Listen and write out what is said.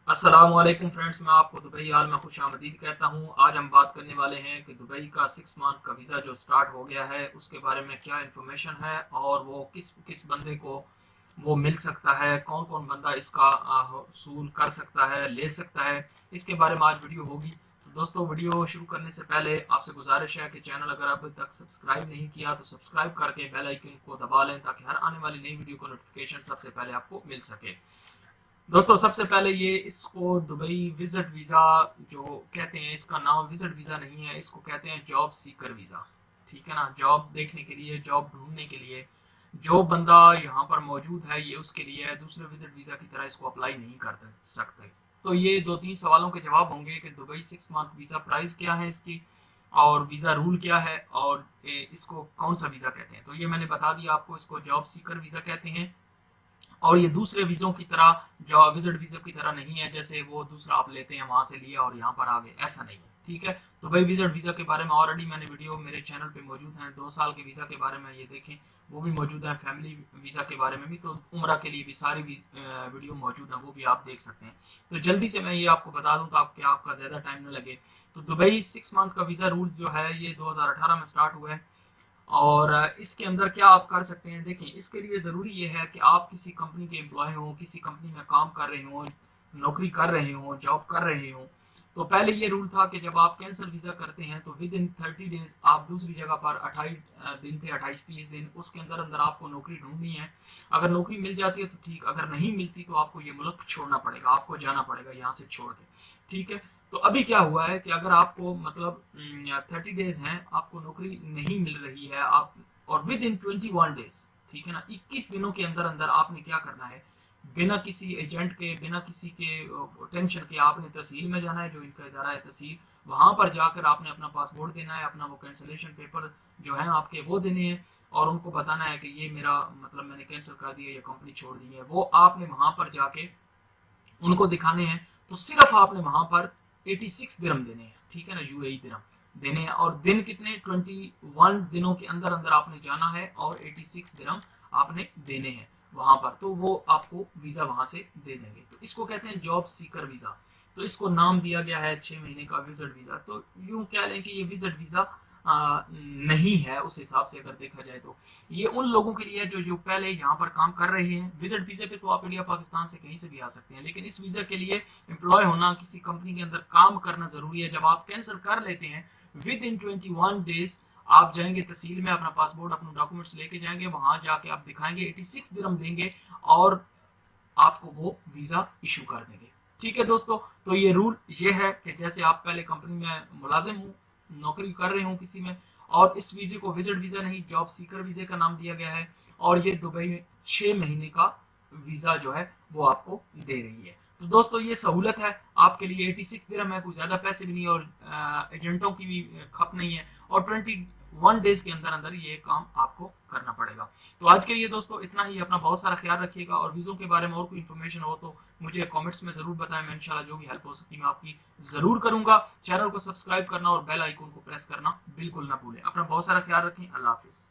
अस्सलामुअलैकुम फ्रेंड्स, मैं आपको दुबई हाल में खुश आमदीद कहता हूँ। आज हम बात करने वाले हैं कि दुबई का 6 मंथ का वीज़ा जो स्टार्ट हो गया है उसके बारे में क्या इन्फॉर्मेशन है और वो किस किस बंदे को वो मिल सकता है, कौन कौन बंदा इसका हसूल कर सकता है, ले सकता है। इसके बारे में आज वीडियो होगी। तो दोस्तों, वीडियो शुरू करने से पहले आपसे गुजारिश है कि चैनल अगर अभी तक सब्सक्राइब नहीं किया तो सब्सक्राइब करके बेल आइकन को दबा लें ताकि हर आने वाली नई वीडियो का नोटिफिकेशन सबसे पहले आपको मिल सके। दोस्तों, सबसे पहले ये इसको दुबई विजिट वीज़ा जो कहते हैं, इसका नाम विजिट वीज़ा नहीं है, इसको कहते हैं जॉब सीकर वीज़ा। ठीक है ना, जॉब देखने के लिए, जॉब ढूंढने के लिए जो बंदा यहाँ पर मौजूद है ये उसके लिए है। दूसरे विजिट वीज़ा की तरह इसको अप्लाई नहीं कर सकते। तो ये दो तीन सवालों के जवाब होंगे कि दुबई 6 मंथ वीज़ा प्राइस क्या है इसकी, और वीज़ा रूल क्या है, और इसको कौन सा वीज़ा कहते हैं। तो ये मैंने बता दिया आपको, इसको जॉब सीकर वीज़ा कहते हैं। और ये दूसरे वीज़ों की तरह, जो विजिट वीज़ा की तरह नहीं है, जैसे वो दूसरा आप लेते हैं वहां से लिया और यहाँ पर आ गए, ऐसा नहीं है। ठीक है, तो भाई विजिट वीज़ा के बारे में ऑलरेडी मैंने वीडियो मेरे चैनल पे मौजूद है। 2 साल के वीज़ा के बारे में ये देखें, वो भी मौजूद है। फैमिली वीज़ा के बारे में भी, तो उम्रा के लिए भी सारी वीडियो मौजूद है, वो भी आप देख सकते हैं। तो जल्दी से मैं ये आपको बता दूं ताकि आपका ज़्यादा टाइम न लगे। तो दुबई 6 मंथ का वीज़ा रूल जो है ये 2018 में स्टार्ट हुआ है। और इसके अंदर क्या आप कर सकते हैं, देखिए इसके लिए ज़रूरी ये है कि आप किसी कंपनी के एम्प्लॉय हो, किसी कंपनी में काम कर रहे हो, नौकरी कर रहे हो, जॉब कर रहे हो। तो पहले ये रूल था कि जब आप कैंसिल वीज़ा करते हैं तो विद इन 30 डेज आप दूसरी जगह पर 28 दिन थे, 28-30 दिन, उसके अंदर अंदर आपको नौकरी ढूंढनी है। अगर नौकरी मिल जाती है तो ठीक, अगर नहीं मिलती तो आपको ये मुल्क छोड़ना पड़ेगा, आपको जाना पड़ेगा यहाँ से छोड़ के। ठीक है, तो अभी क्या हुआ है कि अगर आपको मतलब 30 डेज हैं, आपको नौकरी नहीं मिल रही है, आप और विद इन 21 डेज, ठीक है ना, 21 दिनों के अंदर अंदर आपने क्या करना है, बिना किसी एजेंट के, बिना किसी के टेंशन के आपने तहसील में जाना है, जो इनका इदारा है तहसील, वहां पर जाकर आपने अपना पासपोर्ट देना है, अपना वो कैंसिलेशन पेपर जो है आपके वो देने हैं, और उनको बताना है कि ये मेरा मतलब मैंने कैंसिल कर दिया, ये कंपनी छोड़ दी है। वो आपने वहां पर जाके उनको दिखाने हैं। तो सिर्फ आपने वहां पर 86 दिरहम देने हैं, ठीक है ना, यूएई दिरहम देने हैं। और दिन कितने, 21 दिनों के अंदर अंदर आपने जाना है और 86 दिरहम आपने देने हैं वहां पर। तो वो आपको वीजा वहां से दे देंगे। तो इसको कहते हैं जॉब सीकर वीजा। तो इसको नाम दिया गया है 6 महीने का विजिट वीजा। तो यूं कह लें कि ये विजिट वीजा नहीं है उस हिसाब से, अगर देखा जाए तो ये उन लोगों के लिए है जो पहले यहाँ पर काम कर रहे हैं। विजिट वीजा पे तो आप इंडिया पाकिस्तान से कहीं से भी आ सकते हैं, लेकिन इस वीजा के लिए एम्प्लॉय होना, किसी कंपनी के अंदर काम करना जरूरी है। जब आप कैंसिल कर लेते हैं विद इन 21 डेज आप जाएंगे तहसील में, अपना पासपोर्ट, अपने डॉक्यूमेंट्स लेके जाएंगे, वहां जाके आप दिखाएंगे, 86 दिरहम देंगे और आपको वो वीजा इशू कर देंगे। ठीक है दोस्तों, तो ये रूल ये है कि जैसे आप पहले कंपनी में मुलाजिम हूँ, नौकरी कर रहे हूँ किसी में, और इस वीजे को विजिट वीजा नहीं जॉब सीकर वीजे का नाम दिया गया है, और ये दुबई में 6 महीने का वीजा जो है वो आपको दे रही है। तो दोस्तों, ये सहूलत है आपके लिए। 86 दिरहम है, कोई ज्यादा पैसे भी नहीं, और एजेंटों की भी खप नहीं है, और 21 डेज के अंदर अंदर ये काम आपको करना पड़ेगा। तो आज के लिए दोस्तों इतना ही। अपना बहुत सारा ख्याल रखिएगा, और वीज़ों के बारे में और कोई इन्फॉर्मेशन हो तो मुझे कमेंट्स में जरूर बताएं। मैं इंशाल्लाह जो भी हेल्प हो सकती मैं आपकी जरूर करूंगा। चैनल को सब्सक्राइब करना और बेल आइकन को प्रेस करना बिल्कुल ना भूलें। अपना बहुत सारा ख्याल रखें। अल्लाह हाफिज।